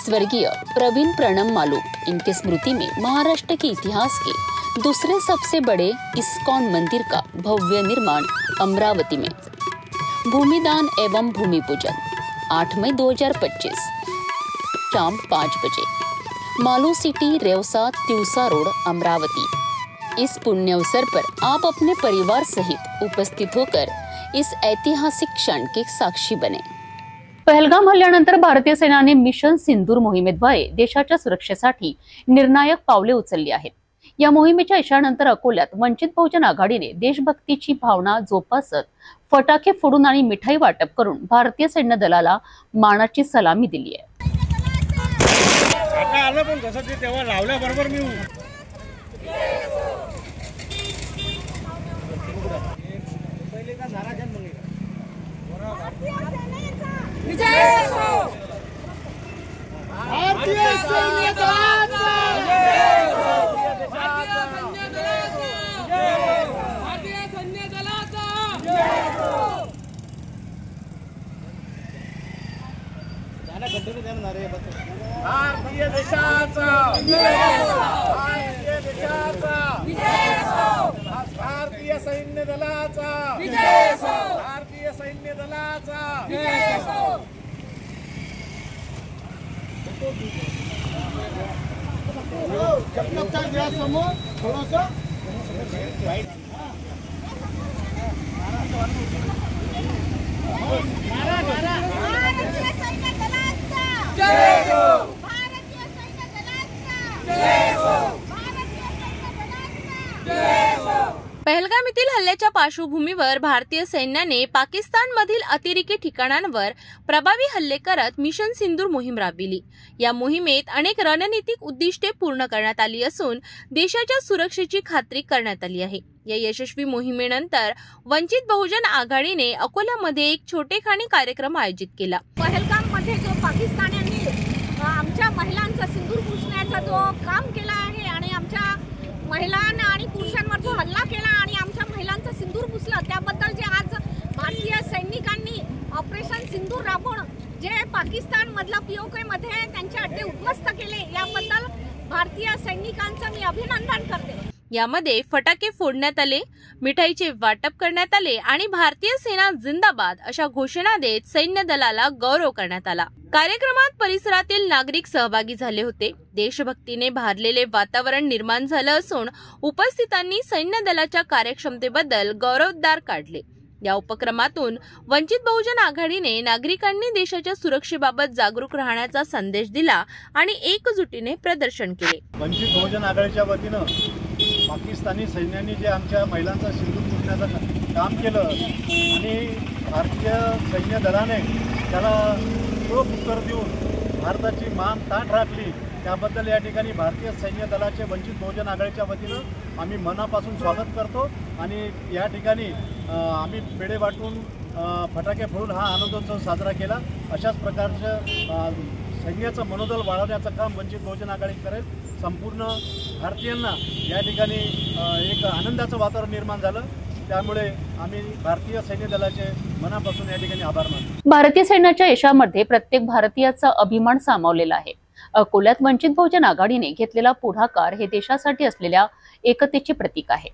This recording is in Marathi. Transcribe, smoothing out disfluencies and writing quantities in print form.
स्वर्गीय प्रवीण प्रणम मालू इनके स्मृति में महाराष्ट्र के इतिहास के दूसरे सबसे बड़े इस्कॉन मंदिर का भव्य निर्माण अमरावती में भूमिदान एवं भूमि पूजन 8 मई 2025 शाम 5 बजे मालू सिटी रेवसा तिवसा रोड अमरावती। इस पुण्य अवसर पर आप अपने परिवार सहित उपस्थित होकर इस ऐतिहासिक क्षण के साक्षी बने। पहलगाम हल्ल्यानंतर भारतीय सेनाने मिशन सिंदूर मोहिमेद्वारे देशाच्या सुरक्षेसाठी निर्णायक पावले उचलली आहेत। या मोहिमेच्या यशानंतर अकोल्यात वंचित बहुजन आघाडीने देशभक्तीची भावना जोपासत फटाके फोडून आणि मिठाई वाटप करून भारतीय सैन्य दलाला मानाची सलामी दिली आहे। विजय हो भारतीय सैन्य दलाचा, विजय हो भारतीय सैन्य दलाचा, विजय हो भारतीय देशाचा, विजय हो भारतीय देशाचा, विजय हो भारतीय सैन्य दलाचा, विजय हो भारतीय सैन्य दलाचा, विजय हो। समोर थोडंसं भारतीय सैन्य दलाचा, जय हो भारतीय सैन्य दलाचा, जय हो भारतीय सैन्य दलाचा, जय हो। पहलगाम येथील हल्ल्याच्या पार्श्वभूमीवर भारतीय सैन्याने पाकिस्तानमधील अतिरेकी ठिकाणांवर प्रभावी हल्ले करत मिशन सिंदूर मोहीम राबविली। या मोहिमेत अनेक रणनीतिक उद्दिष्टे पूर्ण करण्यात आली असून देशाच्या सुरक्षेची खात्री करण्यात आली आहे। या यशस्वी मोहिमेनंतर वंचित बहुजन आघाडीने अकोल्यामध्ये एक छोटेखानी कार्यक्रम आयोजित केला। पहलगाम मध्ये जो पाकिस्तान्यांनी आमच्या महिलांचा सिंदूर पुसण्याचा जो काम केला आहे आणि आमच्या महिलांना आणि पुरुषांवर जो हल्ला केला आणि आमच्या महिलांचा सिंदूर पुसलं, त्याबद्दल जे आज भारतीय सैनिकांनी ऑपरेशन सिंदूर राबवून जे पाकिस्तान मधला पीओके मध्ये त्यांचे अड्डे उद्ध्वस्त केले, याबद्दल भारतीय सैनिकांचं मी अभिनंदन करते। यामध्ये फटाके फोडण्यात आले, मिठाईचे वाटप करण्यात आले आणि भारतीय सेना जिंदाबाद अशा घोषणा देत सैन्य दलाला गौरव करण्यात आला। कार्यक्रमात परिसरातील नागरिक सहभागी झाले होते। देशभक्तीने भारलेले वातावरण निर्माण झालं असून उपस्थितांनी सैन्य दलाच्या कार्यक्षमतेबद्दल गौरवोद्गार काढले। या उपक्रमातून वंचित बहुजन आघाडीने नागरिकांनी देशाच्या सुरक्षेबाबत जागरूक राहण्याचा संदेश दिला आणि एकजुटीने प्रदर्शन केले। वंचित बहुजन आघाडीच्या वतीनं पाकिस्तानी सैन्याने जे आमच्या महिलांचा सिंदूर पुसण्याचं काम केलं आणि भारतीय सैन्य दलाने त्याला चोख उत्तर देऊन भारताची मान ताठ राखली, त्याबद्दल या ठिकाणी भारतीय सैन्य दलाचे वंचित बहुजन आघाडीच्या वतीनं आम्ही मनापासून स्वागत करतो आणि या ठिकाणी आम्ही पेढे वाटून फटाके फोडून हा आनंदोत्सव साजरा केला। अशाच प्रकारचं सैन्याचं मनोबल वाढवण्याचं काम वंचित बहुजन आघाडी करेल। संपूर्ण भारतीयांना या ठिकाणी एक आनंदाचं वातावरण निर्माण झालं, त्यामुळे आम्ही भारतीय सैन्य दलाचे मनापासून या ठिकाणी आभार मानतो। भारतीय सैन्याच्या यशामध्ये प्रत्येक भारतीयाचा अभिमान सामावलेला आहे। अकोल्यात वंचित बहुजन आघाडीने घेतलेला पुढाकार हे देशासाठी असलेल्या एकतेचे प्रतीक आहे।